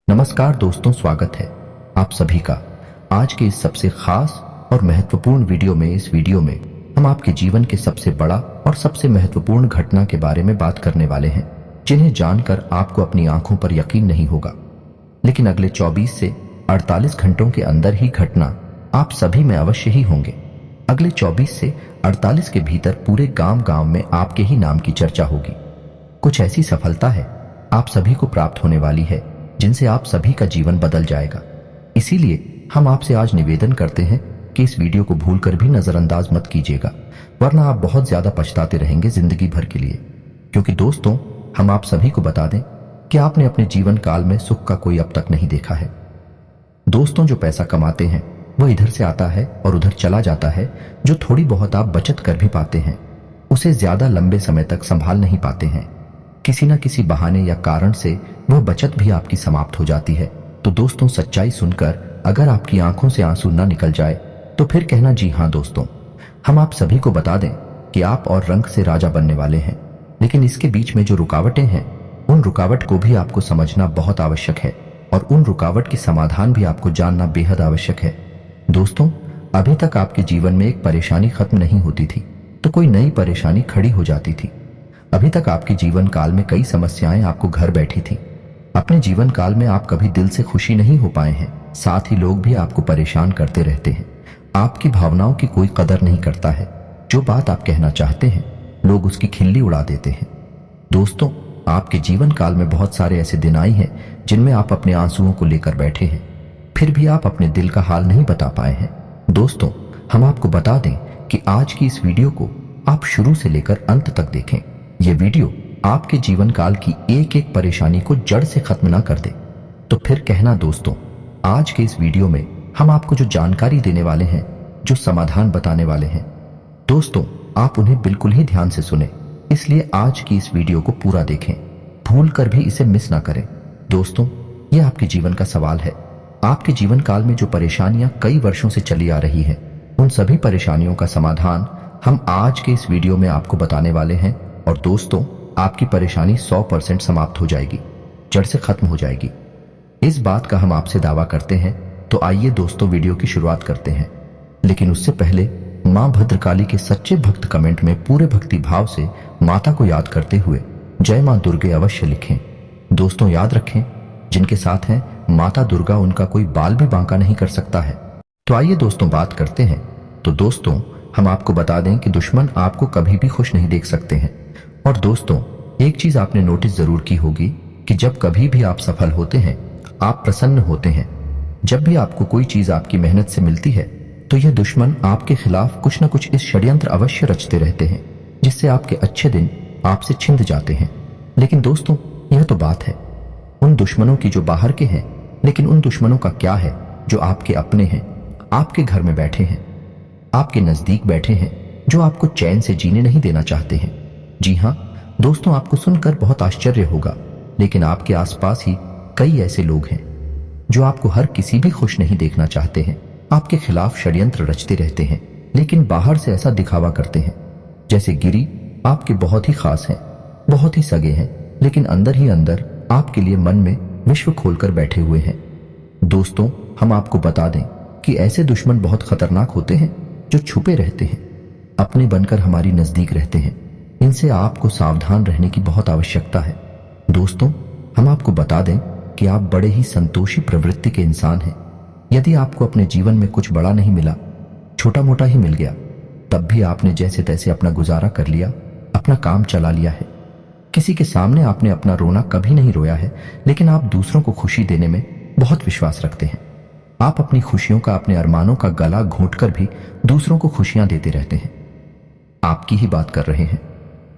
नमस्कार दोस्तों, स्वागत है आप सभी का आज के इस सबसे खास और महत्वपूर्ण वीडियो में। इस वीडियो में हम आपके जीवन के सबसे बड़ा और सबसे महत्वपूर्ण घटना के बारे में बात करने वाले हैं, जिन्हें जानकर आपको अपनी आंखों पर यकीन नहीं होगा। लेकिन अगले 24 से 48 घंटों के अंदर ही घटना आप सभी में अवश्य ही होंगे। अगले 24 से 48 के भीतर पूरे गांव में आपके ही नाम की चर्चा होगी। कुछ ऐसी सफलता है आप सभी को प्राप्त होने वाली है जिनसे आप सभी का जीवन बदल जाएगा। इसीलिए हम आपसे आज निवेदन करते हैं कि इस वीडियो को भूलकर भी नजरअंदाज मत कीजिएगा, वरना आप बहुत ज्यादा पछताते रहेंगे जिंदगी भर के लिए। क्योंकि दोस्तों, हम आप सभी को बता दें कि आपने अपने जीवन काल में सुख का कोई अब तक नहीं देखा है। दोस्तों, जो पैसा कमाते हैं वो इधर से आता है और उधर चला जाता है। जो थोड़ी बहुत आप बचत कर भी पाते हैं उसे ज्यादा लंबे समय तक संभाल नहीं पाते हैं। किसी न किसी बहाने या कारण से वह बचत भी आपकी समाप्त हो जाती है। तो दोस्तों, सच्चाई सुनकर अगर आपकी आंखों से आंसू न निकल जाए तो फिर कहना जी हाँ दोस्तों, हम आप सभी को बता दें कि आप और रंग से राजा बनने वाले हैं। लेकिन इसके बीच में जो रुकावटें हैं, उन रुकावट को भी आपको समझना बहुत आवश्यक है और उन रुकावट की समाधान भी आपको जानना बेहद आवश्यक है। दोस्तों, अभी तक आपके जीवन में एक परेशानी खत्म नहीं होती थी तो कोई नई परेशानी खड़ी हो जाती थी। अभी तक आपके जीवन काल में कई समस्याएं आपको घर बैठी थी। अपने जीवन काल में आप कभी दिल से खुशी नहीं हो पाए हैं। साथ ही लोग भी आपको परेशान करते रहते हैं। आपकी भावनाओं की कोई कदर नहीं करता है। जो बात आप कहना चाहते हैं लोग उसकी खिल्ली उड़ा देते हैं। दोस्तों, आपके जीवन काल में बहुत सारे ऐसे दिन आए हैं जिनमें आप अपने आंसुओं को लेकर बैठे हैं, फिर भी आप अपने दिल का हाल नहीं बता पाए हैं। दोस्तों, हम आपको बता दें कि आज की इस वीडियो को आप शुरू से लेकर अंत तक देखें। ये वीडियो आपके जीवन काल की एक एक परेशानी को जड़ से खत्म ना कर दे तो फिर कहना दोस्तों, आज के इस वीडियो में हम आपको जो जानकारी देने वाले हैं, जो समाधान बताने वाले हैं, दोस्तों आप उन्हें बिल्कुल ही ध्यान से सुने। इसलिए आज की इस वीडियो को पूरा देखें, भूल कर भी इसे मिस ना करें। दोस्तों, ये आपके जीवन का सवाल है। आपके जीवन काल में जो परेशानियां कई वर्षों से चली आ रही हैं, उन सभी परेशानियों का समाधान हम आज के इस वीडियो में आपको बताने वाले हैं। और दोस्तों, आपकी परेशानी 100% समाप्त हो जाएगी, जड़ से खत्म हो जाएगी। इस बात का हम आपसे दावा करते हैं। तो आइए दोस्तों, वीडियो की शुरुआत करते हैं। लेकिन उससे पहले मां भद्रकाली के सच्चे भक्त कमेंट में पूरे भक्ति भाव से माता को याद करते हुए जय मां दुर्गे अवश्य लिखें। दोस्तों, याद रखें, जिनके साथ हैं माता दुर्गा, उनका कोई बाल भी बांका नहीं कर सकता है। तो आइए दोस्तों, बात करते हैं। तो दोस्तों, हम आपको बता दें कि दुश्मन आपको कभी भी खुश नहीं देख सकते हैं। और दोस्तों, एक चीज आपने नोटिस जरूर की होगी कि जब कभी भी आप सफल होते हैं, आप प्रसन्न होते हैं, जब भी आपको कोई चीज आपकी मेहनत से मिलती है, तो यह दुश्मन आपके खिलाफ कुछ न कुछ इस षड्यंत्र अवश्य रचते रहते हैं, जिससे आपके अच्छे दिन आपसे छिंद जाते हैं। लेकिन दोस्तों, यह तो बात है उन दुश्मनों की जो बाहर के हैं, लेकिन उन दुश्मनों का क्या है जो आपके अपने हैं, आपके घर में बैठे हैं, आपके नजदीक बैठे हैं, जो आपको चैन से जीने नहीं देना चाहते हैं। जी हाँ दोस्तों, आपको सुनकर बहुत आश्चर्य होगा, लेकिन आपके आसपास ही कई ऐसे लोग हैं जो आपको हर किसी भी खुश नहीं देखना चाहते हैं, आपके खिलाफ षड्यंत्र रचते रहते हैं, लेकिन बाहर से ऐसा दिखावा करते हैं जैसे गिरी आपके बहुत ही खास हैं, बहुत ही सगे हैं, लेकिन अंदर ही अंदर आपके लिए मन में विश्व खोलकर बैठे हुए हैं। दोस्तों, हम आपको बता दें कि ऐसे दुश्मन बहुत खतरनाक होते हैं जो छुपे रहते हैं, अपने बनकर हमारी नजदीक रहते हैं। इनसे आपको सावधान रहने की बहुत आवश्यकता है। दोस्तों, हम आपको बता दें कि आप बड़े ही संतोषी प्रवृत्ति के इंसान हैं। यदि आपको अपने जीवन में कुछ बड़ा नहीं मिला, छोटा मोटा ही मिल गया, तब भी आपने जैसे तैसे अपना गुजारा कर लिया, अपना काम चला लिया है। किसी के सामने आपने अपना रोना कभी नहीं रोया है, लेकिन आप दूसरों को खुशी देने में बहुत विश्वास रखते हैं। आप अपनी खुशियों का, अपने अरमानों का गला घोंटकर भी दूसरों को खुशियां देते रहते हैं। आपकी ही बात कर रहे हैं।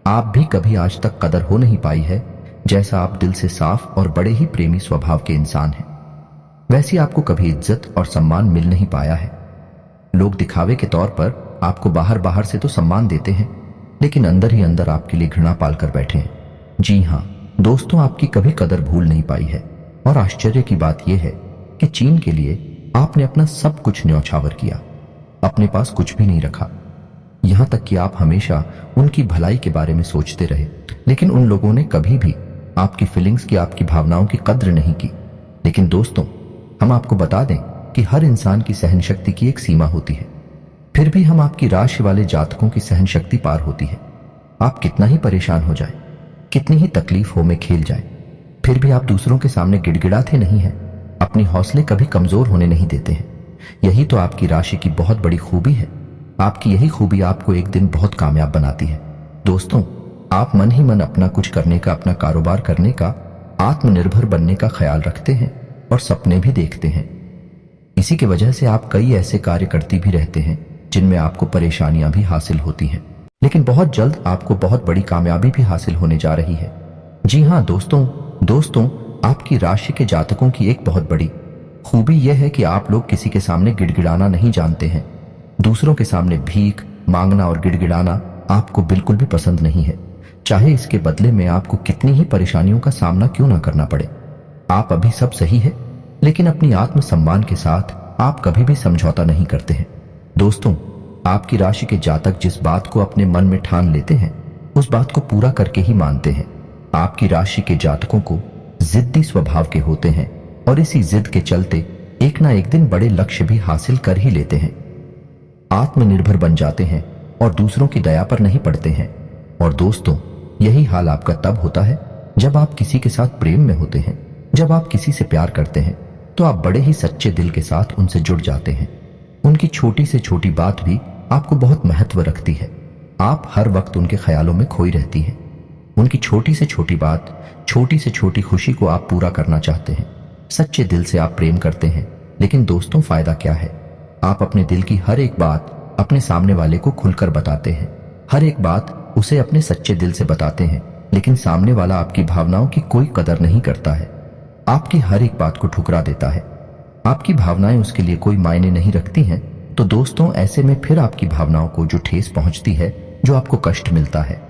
आप भी कभी आज तक कदर हो नहीं पाई है, जैसा आप दिल से साफ और बड़े ही प्रेमी स्वभाव के इंसान हैं, वैसी आपको कभी इज्जत और सम्मान मिल नहीं पाया है। लोग दिखावे के तौर पर आपको बाहर बाहर से तो सम्मान देते हैं, लेकिन अंदर ही अंदर आपके लिए घृणा पालकर बैठे हैं। जी हाँ दोस्तों, आपकी कभी कदर भूल नहीं पाई है। और आश्चर्य की बात यह है कि चीन के लिए आपने अपना सब कुछ न्यौछावर किया, अपने पास कुछ भी नहीं रखा। यहां तक कि आप हमेशा उनकी भलाई के बारे में सोचते रहे, लेकिन उन लोगों ने कभी भी आपकी फीलिंग्स की, आपकी भावनाओं की कद्र नहीं की। लेकिन दोस्तों, हम आपको बता दें कि हर इंसान की सहन शक्ति की एक सीमा होती है। फिर भी हम आपकी राशि वाले जातकों की सहन शक्ति पार होती है। आप कितना ही परेशान हो जाए, कितनी ही तकलीफों में खेल जाए, फिर भी आप दूसरों के सामने गिड़गिड़ाते नहीं हैं, अपनी हौसले कभी कमजोर होने नहीं देते हैं। यही तो आपकी राशि की बहुत बड़ी खूबी है। आपकी यही खूबी आपको एक दिन बहुत कामयाब बनाती है। दोस्तों, आप मन ही मन अपना कुछ करने का, अपना कारोबार करने का, आत्मनिर्भर बनने का ख्याल रखते हैं और सपने भी देखते हैं। इसी की वजह से आप कई ऐसे कार्य करती भी रहते हैं जिनमें आपको परेशानियां भी हासिल होती हैं, लेकिन बहुत जल्द आपको बहुत बड़ी कामयाबी भी हासिल होने जा रही है। जी हाँ दोस्तों, आपकी राशि के जातकों की एक बहुत बड़ी खूबी यह है कि आप लोग किसी के सामने गिड़गिड़ाना नहीं जानते हैं। दूसरों के सामने भीख मांगना और गिड़गिड़ाना आपको बिल्कुल भी पसंद नहीं है, चाहे इसके बदले में आपको कितनी ही परेशानियों का सामना क्यों ना करना पड़े। आप अभी सब सही है, लेकिन अपनी आत्मसम्मान के साथ आप कभी भी समझौता नहीं करते हैं। दोस्तों, आपकी राशि के जातक जिस बात को अपने मन में ठान लेते हैं, उस बात को पूरा करके ही मानते हैं। आपकी राशि के जातकों को जिद्दी स्वभाव के होते हैं और इसी जिद के चलते एक ना एक दिन बड़े लक्ष्य भी हासिल कर ही लेते हैं। आत्मनिर्भर बन जाते हैं और दूसरों की दया पर नहीं पड़ते हैं। और दोस्तों, यही हाल आपका तब होता है जब आप किसी के साथ प्रेम में होते हैं। जब आप किसी से प्यार करते हैं तो आप बड़े ही सच्चे दिल के साथ उनसे जुड़ जाते हैं। उनकी छोटी से छोटी बात भी आपको बहुत महत्व रखती है। आप हर वक्त उनके ख्यालों में खोई रहती हैं। उनकी छोटी से छोटी बात, छोटी से छोटी खुशी को आप पूरा करना चाहते हैं। सच्चे दिल से आप प्रेम करते हैं, लेकिन दोस्तों फायदा क्या है? आप अपने दिल की हर एक बात अपने सामने वाले को खुलकर बताते हैं। हर एक बात उसे अपने सच्चे दिल से बताते हैं, लेकिन सामने वाला आपकी भावनाओं की कोई कदर नहीं करता है। आपकी हर एक बात को ठुकरा देता है। आपकी भावनाएं उसके लिए कोई मायने नहीं रखती हैं। तो दोस्तों, ऐसे में फिर आपकी भावनाओं को जो ठेस पहुंचती है, जो आपको कष्ट मिलता है,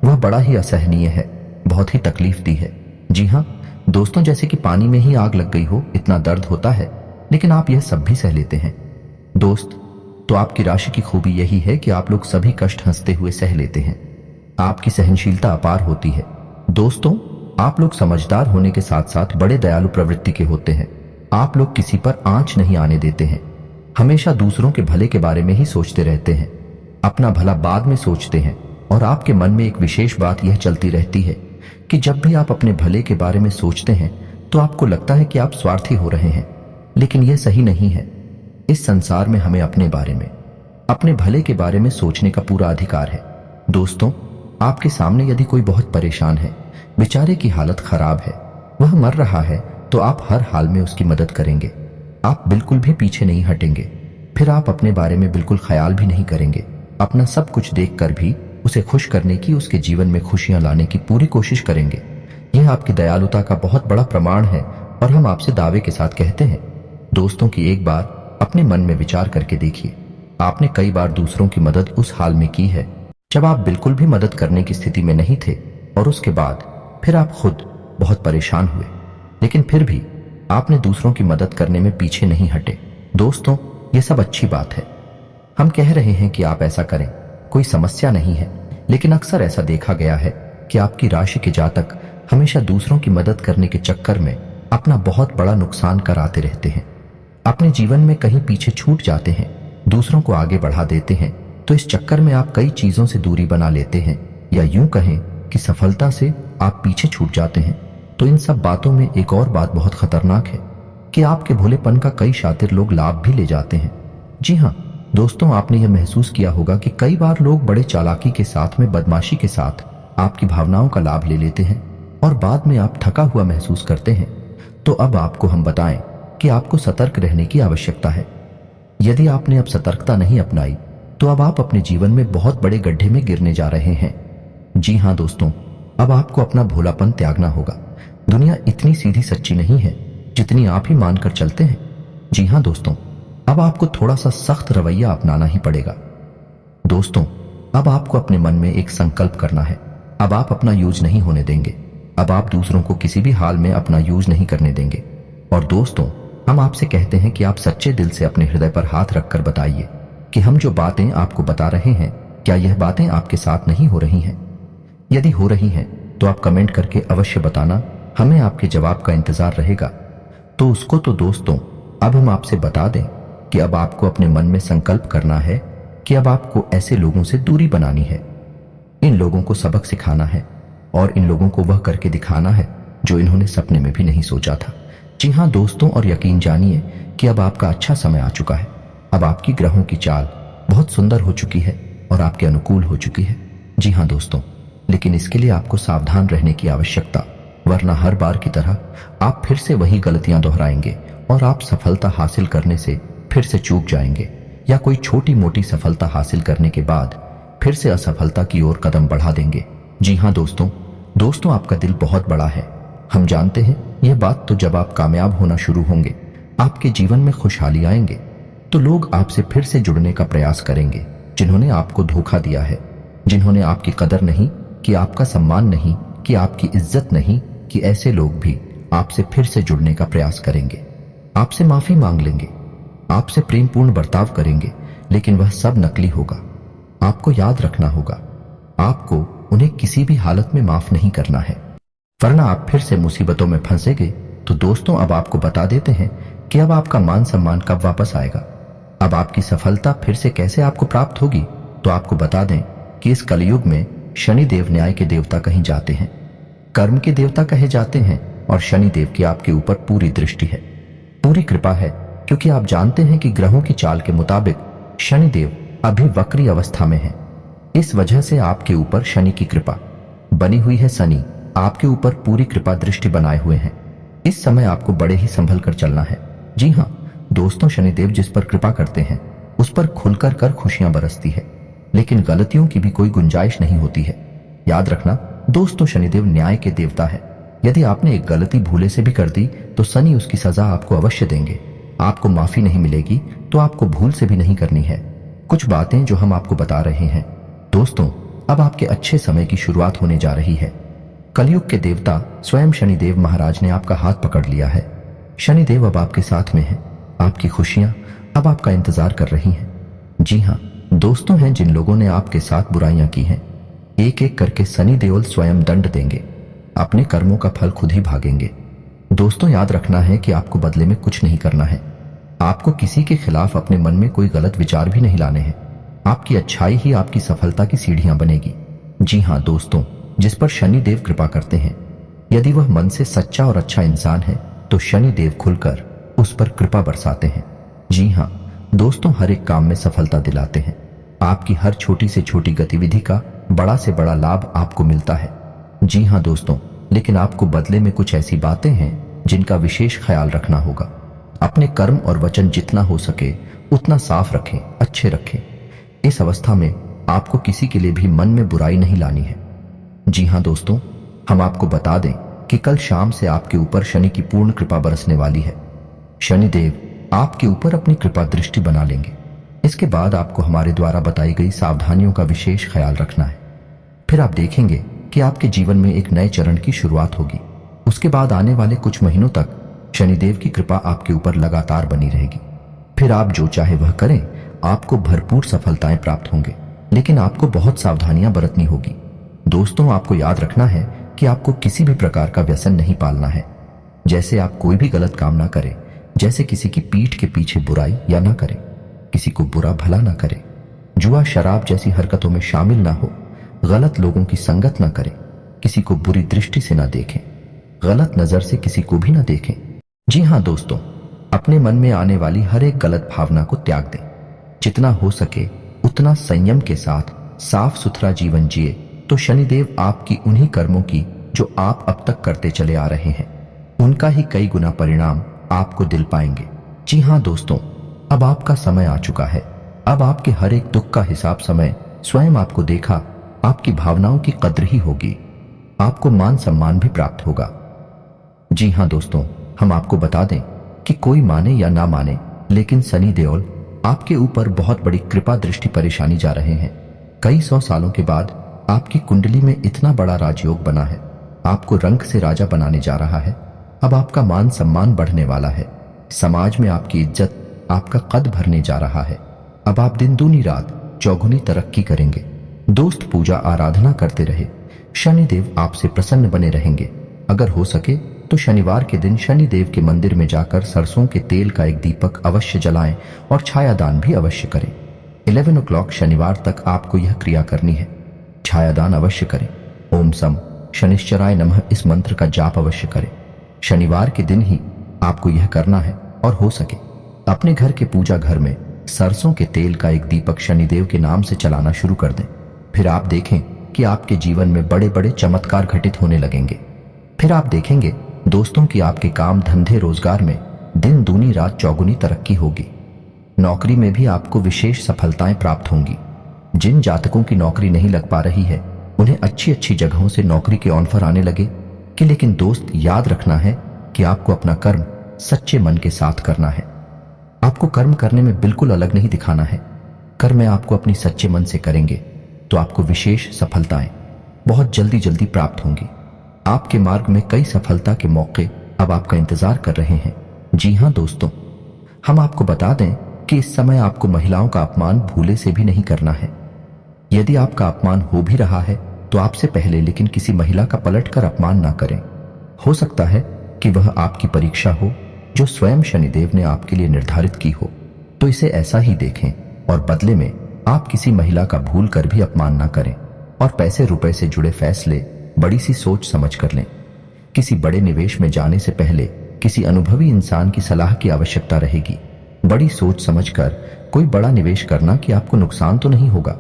वह बड़ा ही असहनीय है, बहुत ही तकलीफ दी है। जी हाँ दोस्तों, जैसे कि पानी में ही आग लग गई हो, इतना दर्द होता है, लेकिन आप यह सब भी सह लेते हैं। दोस्त, तो आपकी राशि की खूबी यही है कि आप लोग सभी कष्ट हंसते हुए सह लेते हैं। आपकी सहनशीलता अपार होती है। दोस्तों, आप लोग समझदार होने के साथ साथ बड़े दयालु प्रवृत्ति के होते हैं। आप लोग किसी पर आंच नहीं आने देते हैं। हमेशा दूसरों के भले के बारे में ही सोचते रहते हैं। अपना भला बाद में सोचते हैं। और आपके मन में एक विशेष बात यह चलती रहती है कि जब भी आप अपने भले के बारे में सोचते हैं तो आपको लगता है कि आप स्वार्थी हो रहे हैं, लेकिन यह सही नहीं है। इस संसार में हमें अपने बारे में, अपने भले के बारे में सोचने का पूरा अधिकार है। दोस्तों, आपके सामने यदि कोई बहुत परेशान है, बेचारे की हालत खराब है, वह मर रहा है, तो आप हर हाल में उसकी मदद करेंगे। आप बिल्कुल भी पीछे नहीं हटेंगे। फिर आप अपने बारे में बिल्कुल ख्याल भी नहीं करेंगे। अपना सब कुछ देखकर भी उसे खुश करने की, उसके जीवन में खुशियां लाने की पूरी कोशिश करेंगे। यह आपकी दयालुता का बहुत बड़ा प्रमाण है और हम आपसे दावे के साथ कहते हैं। दोस्तों, की एक बार अपने मन में विचार करके देखिए, आपने कई बार दूसरों की मदद उस हाल में की है जब आप बिल्कुल भी मदद करने की स्थिति में नहीं थे, और उसके बाद फिर आप खुद बहुत परेशान हुए, लेकिन फिर भी आपने दूसरों की मदद करने में पीछे नहीं हटे। दोस्तों, ये सब अच्छी बात है। हम कह रहे हैं कि आप ऐसा करें, कोई समस्या नहीं है, लेकिन अक्सर ऐसा देखा गया है कि आपकी राशि के जातक हमेशा दूसरों की मदद करने के चक्कर में अपना बहुत बड़ा नुकसान कराते रहते हैं। अपने जीवन में कहीं पीछे छूट जाते हैं, दूसरों को आगे बढ़ा देते हैं। तो इस चक्कर में आप कई चीजों से दूरी बना लेते हैं, या यूं कहें कि सफलता से आप पीछे छूट जाते हैं। तो इन सब बातों में एक और बात बहुत खतरनाक है कि आपके भोलेपन का कई शातिर लोग लाभ भी ले जाते हैं। जी हाँ दोस्तों, आपने यह महसूस किया होगा कि कई बार लोग बड़े चालाकी के साथ में, बदमाशी के साथ आपकी भावनाओं का लाभ ले लेते हैं और बाद में आप थका हुआ महसूस करते हैं। तो अब आपको हम बताएं कि आपको सतर्क रहने की आवश्यकता है। यदि आपने अब सतर्कता नहीं अपनाई तो अब आप अपने जीवन में बहुत बड़े गड्ढे में गिरने जा रहे हैं। जी हाँ दोस्तों, अब आपको अपना भोलापन त्यागना होगा। दुनिया इतनी सीधी सच्ची नहीं है जितनी आप ही मानकर चलते हैं। जी हाँ दोस्तों, अब आपको थोड़ा सा सख्त रवैया अपनाना ही पड़ेगा। दोस्तों, अब आपको अपने मन में एक संकल्प करना है। अब आप अपना यूज नहीं होने देंगे। अब आप दूसरों को किसी भी हाल में अपना यूज नहीं करने देंगे। और दोस्तों, हम आपसे कहते हैं कि आप सच्चे दिल से अपने हृदय पर हाथ रखकर बताइए कि हम जो बातें आपको बता रहे हैं, क्या यह बातें आपके साथ नहीं हो रही हैं? यदि हो रही हैं तो आप कमेंट करके अवश्य बताना। हमें आपके जवाब का इंतजार रहेगा। तो उसको तो दोस्तों अब हम आपसे बता दें कि अब आपको अपने मन में संकल्प करना है कि अब आपको ऐसे लोगों से दूरी बनानी है। इन लोगों को सबक सिखाना है और इन लोगों को वह करके दिखाना है जो इन्होंने सपने में भी नहीं सोचा था। जी हाँ दोस्तों, और यकीन जानिए कि अब आपका अच्छा समय आ चुका है। अब आपकी ग्रहों की चाल बहुत सुंदर हो चुकी है और आपके अनुकूल हो चुकी है। जी हाँ दोस्तों, लेकिन इसके लिए आपको सावधान रहने की आवश्यकता, वरना हर बार की तरह आप फिर से वही गलतियां दोहराएंगे और आप सफलता हासिल करने से फिर से चूक जाएंगे, या कोई छोटी मोटी सफलता हासिल करने के बाद फिर से असफलता की ओर कदम बढ़ा देंगे। जी हाँ दोस्तों आपका दिल बहुत बड़ा है। हम जानते हैं यह बात। तो जब आप कामयाब होना शुरू होंगे, आपके जीवन में खुशहाली आएंगे, तो लोग आपसे फिर से जुड़ने का प्रयास करेंगे। जिन्होंने आपको धोखा दिया है, जिन्होंने आपकी कदर नहीं कि, आपका सम्मान नहीं कि, आपकी इज्जत नहीं कि, ऐसे लोग भी आपसे फिर से जुड़ने का प्रयास करेंगे, आपसे माफी मांग लेंगे, आपसे प्रेमपूर्ण बर्ताव करेंगे, लेकिन वह सब नकली होगा। आपको याद रखना होगा, आपको उन्हें किसी भी हालत में माफ नहीं करना है, वरना आप फिर से मुसीबतों में फंसेंगे। तो दोस्तों अब आपको बता देते हैं कि अब आपका मान सम्मान कब वापस आएगा, अब आपकी सफलता फिर से कैसे आपको प्राप्त होगी। तो आपको बता दें कि इस कलयुग में शनिदेव न्याय के देवता कहीं जाते हैं, कर्म के देवता कहे जाते हैं, और शनिदेव की आपके ऊपर पूरी दृष्टि है, पूरी कृपा है, क्योंकि आप जानते हैं कि ग्रहों की चाल के मुताबिक शनिदेव अभी वक्री अवस्था में है। इस वजह से आपके ऊपर शनि की कृपा बनी हुई है। शनि आपके ऊपर पूरी कृपा दृष्टि बनाए हुए हैं। इस समय आपको बड़े ही संभल कर चलना है। जी हाँ दोस्तों, शनिदेव जिस पर कृपा करते हैं उस पर खुलकर कर खुशियां बरसती है, लेकिन गलतियों की भी कोई गुंजाइश नहीं होती है। याद रखना दोस्तों, शनिदेव न्याय के देवता है। यदि आपने एक गलती भूले से भी कर दी तो शनि उसकी सजा आपको अवश्य देंगे। आपको माफी नहीं मिलेगी तो आपको भूल से भी नहीं करनी है। कुछ बातें जो हम आपको बता रहे हैं दोस्तों, अब आपके अच्छे समय की शुरुआत होने जा रही है। कलयुग के देवता स्वयं शनिदेव महाराज ने आपका हाथ पकड़ लिया है। शनिदेव अब आपके साथ में है। आपकी खुशियां अब आपका इंतजार कर रही हैं। जी हाँ दोस्तों, हैं जिन लोगों ने आपके साथ बुराइयां की हैं, एक एक करके शनि देवल स्वयं दंड देंगे, अपने कर्मों का फल खुद ही भागेंगे। दोस्तों याद रखना है कि आपको बदले में कुछ नहीं करना है। आपको किसी के खिलाफ अपने मन में कोई गलत विचार भी नहीं लाने हैं। आपकी अच्छाई ही आपकी सफलता की सीढ़ियां बनेगी। जी हाँ दोस्तों, जिस पर शनि देव कृपा करते हैं, यदि वह मन से सच्चा और अच्छा इंसान है तो शनि देव खुलकर उस पर कृपा बरसाते हैं। जी हाँ दोस्तों, हर एक काम में सफलता दिलाते हैं। आपकी हर छोटी से छोटी गतिविधि का बड़ा से बड़ा लाभ आपको मिलता है। जी हाँ दोस्तों, लेकिन आपको बदले में कुछ ऐसी बातें हैं जिनका विशेष ख्याल रखना होगा। अपने कर्म और वचन जितना हो सके उतना साफ रखें, अच्छे रखें। इस अवस्था में आपको किसी के लिए भी मन में बुराई नहीं लानी है। जी हाँ दोस्तों, हम आपको बता दें कि कल शाम से आपके ऊपर शनि की पूर्ण कृपा बरसने वाली है। शनिदेव आपके ऊपर अपनी कृपा दृष्टि बना लेंगे। इसके बाद आपको हमारे द्वारा बताई गई सावधानियों का विशेष ख्याल रखना है। फिर आप देखेंगे कि आपके जीवन में एक नए चरण की शुरुआत होगी। उसके बाद आने वाले कुछ महीनों तक शनिदेव की कृपा आपके ऊपर लगातार बनी रहेगी। फिर आप जो चाहे वह करें, आपको भरपूर सफलताएं प्राप्त होंगे, लेकिन आपको बहुत सावधानियां बरतनी होगी। दोस्तों आपको याद रखना है कि आपको किसी भी प्रकार का व्यसन नहीं पालना है। जैसे आप कोई भी गलत काम ना करें, जैसे किसी की पीठ के पीछे बुराई या ना करें, किसी को बुरा भला ना करें, जुआ शराब जैसी हरकतों में शामिल ना हो, गलत लोगों की संगत ना करें, किसी को बुरी दृष्टि से ना देखें, गलत नजर से किसी को भी ना देखें। जी हाँ दोस्तों, अपने मन में आने वाली हर एक गलत भावना को त्याग दें। जितना हो सके उतना संयम के साथ साफ सुथरा जीवन जिए तो शनिदेव आपकी उन्हीं कर्मों की जो आप अब तक करते चले आ रहे हैं, उनका ही कई गुना परिणाम आपको दिल पाएंगे। जी हाँ दोस्तों, अब आपका समय आ चुका है। अब आपके हर एक दुख का हिसाब समय स्वयं आपको देखा, आपकी भावनाओं की कद्र ही होगी, आपको मान सम्मान भी प्राप्त होगा। जी हाँ दोस्तों, हम आपको बता दें कि कोई माने या ना माने, लेकिन शनि देओल आपके ऊपर बहुत बड़ी कृपा दृष्टि परेशानी जा रहे हैं। कई 100 सालों के बाद आपकी कुंडली में इतना बड़ा राजयोग बना है, आपको रंग से राजा बनाने जा रहा है। अब आपका मान सम्मान बढ़ने वाला है, समाज में आपकी इज्जत, आपका कद भरने जा रहा है। अब आप दिन दूनी रात चौगुनी तरक्की करेंगे। दोस्त पूजा आराधना करते रहे, शनिदेव आपसे प्रसन्न बने रहेंगे। अगर हो सके तो शनिवार के दिन शनिदेव के मंदिर में जाकर सरसों के तेल का एक दीपक अवश्य जलाएं और छायादान भी अवश्य करें। 11 o'clock शनिवार तक आपको यह क्रिया करनी है। छायादान अवश्य करें। ओम सम शनिश्चराय नमः इस मंत्र का जाप अवश्य करें। शनिवार के दिन ही आपको यह करना है और हो सके अपने घर के पूजा घर में सरसों के तेल का एक दीपक शनिदेव के नाम से चलाना शुरू कर दें। फिर आप देखें कि आपके जीवन में बड़े बड़े चमत्कार घटित होने लगेंगे। फिर आप देखेंगे दोस्तों कि आपके काम धंधे रोजगार में दिन दूनी रात चौगुनी तरक्की होगी। नौकरी में भी आपको विशेष सफलताएं प्राप्त होंगी। जिन जातकों की नौकरी नहीं लग पा रही है उन्हें अच्छी अच्छी जगहों से नौकरी के ऑफर आने लगे कि लेकिन दोस्त याद रखना है कि आपको अपना कर्म सच्चे मन के साथ करना है। आपको कर्म करने में बिल्कुल अलग नहीं दिखाना है। कर्म आपको अपनी सच्चे मन से करेंगे तो आपको विशेष सफलताएं बहुत जल्दी जल्दी प्राप्त होंगी। आपके मार्ग में कई सफलता के मौके अब आपका इंतजार कर रहे हैं। जी हां दोस्तों, हम आपको बता दें कि इस समय आपको महिलाओं का अपमान भूले से भी नहीं करना है। यदि आपका अपमान हो भी रहा है तो आपसे पहले लेकिन किसी महिला का पलटकर अपमान ना करें। हो सकता है कि वह आपकी परीक्षा हो जो स्वयं शनिदेव ने आपके लिए निर्धारित की हो, तो इसे ऐसा ही देखें और बदले में आप किसी महिला का भूल कर भी अपमान ना करें और पैसे रुपए से जुड़े फैसले बड़ी सी सोच समझ कर लें। किसी बड़े निवेश में जाने से पहले किसी अनुभवी इंसान की सलाह की आवश्यकता रहेगी। बड़ी सोच समझकर कोई बड़ा निवेश करना कि आपको नुकसान तो नहीं होगा,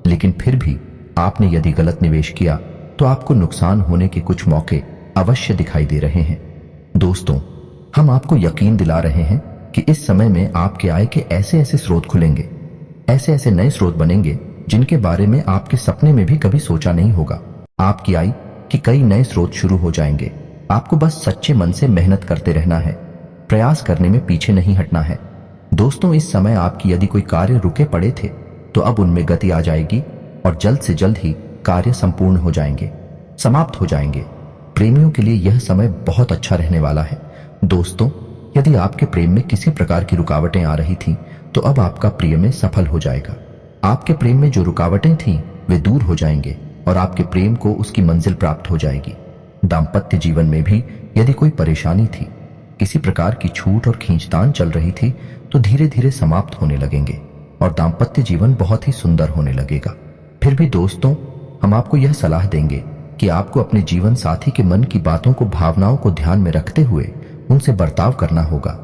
लेकिन फिर भी आपने यदि गलत निवेश किया तो आपको नुकसान होने के कुछ मौके अवश्य दिखाई दे रहे हैं। दोस्तों, हम आपको यकीन दिला रहे हैं कि इस समय में आपके आय के ऐसे ऐसे स्रोत खुलेंगे, ऐसे ऐसे नए स्रोत बनेंगे जिनके बारे में आपके सपने में भी कभी सोचा नहीं होगा। आपकी आय के कई नए स्रोत शुरू हो जाएंगे। आपको बस सच्चे मन से मेहनत करते रहना है, प्रयास करने में पीछे नहीं हटना है। दोस्तों, इस समय आपकी यदि कोई कार्य रुके पड़े थे तो अब उनमें गति आ जाएगी और जल्द से जल्द ही कार्य संपूर्ण हो जाएंगे, समाप्त हो जाएंगे। प्रेमियों के लिए यह समय बहुत अच्छा रहने वाला है। दोस्तों, यदि आपके प्रेम में किसी प्रकार की रुकावटें आ रही थीं तो अब आपका प्रिय में सफल हो जाएगा। आपके प्रेम में जो रुकावटें थीं वे दूर हो जाएंगे और आपके प्रेम को उसकी मंजिल प्राप्त हो जाएगी। दाम्पत्य जीवन में भी यदि कोई परेशानी थी, किसी प्रकार की छूट और खींचतान चल रही थी, तो धीरे धीरे समाप्त होने लगेंगे और दाम्पत्य जीवन बहुत ही सुंदर होने लगेगा। फिर भी दोस्तों, हम आपको यह सलाह देंगे कि आपको अपने जीवन साथी के मन की बातों को, भावनाओं को ध्यान में रखते हुए उनसे बर्ताव करना होगा,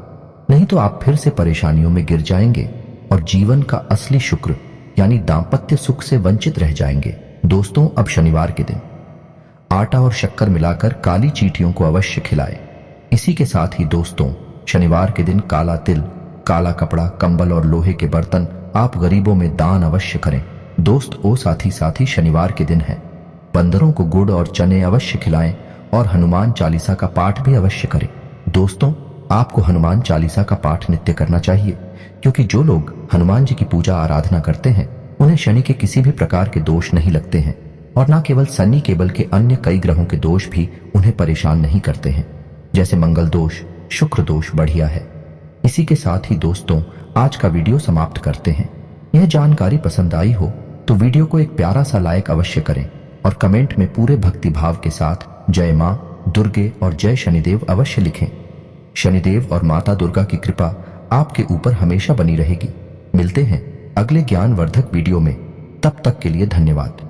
नहीं तो आप फिर से परेशानियों में गिर जाएंगे और जीवन का असली शुक्र यानी दाम्पत्य सुख से वंचित रह जाएंगे। दोस्तों, अब शनिवार के दिन आटा और शक्कर मिलाकर काली चींटियों को अवश्य खिलाएं। इसी के साथ ही दोस्तों, शनिवार के दिन काला तिल, काला कपड़ा, कंबल और लोहे के बर्तन आप गरीबों में दान अवश्य करें। दोस्त ओ साथी शनिवार के दिन है, बंदरों को गुड़ और चने अवश्य खिलाएं और हनुमान चालीसा का पाठ भी अवश्य करें। दोस्तों, आपको हनुमान चालीसा का पाठ नित्य करना चाहिए, क्योंकि जो लोग हनुमान जी की पूजा आराधना करते हैं उन्हें शनि के किसी भी प्रकार के दोष नहीं लगते हैं और न केवल शनि, केवल के अन्य कई ग्रहों के दोष भी उन्हें परेशान नहीं करते हैं, जैसे मंगल दोष, शुक्र दोष बढ़िया है। इसी के साथ ही दोस्तों, आज का वीडियो समाप्त करते हैं। यह जानकारी पसंद आई हो तो वीडियो को एक प्यारा सा लाइक अवश्य करें और कमेंट में पूरे भक्ति भाव के साथ जय मां दुर्गे और जय शनिदेव अवश्य लिखें। शनिदेव और माता दुर्गा की कृपा आपके ऊपर हमेशा बनी रहेगी। मिलते हैं अगले ज्ञानवर्धक वीडियो में, तब तक के लिए धन्यवाद।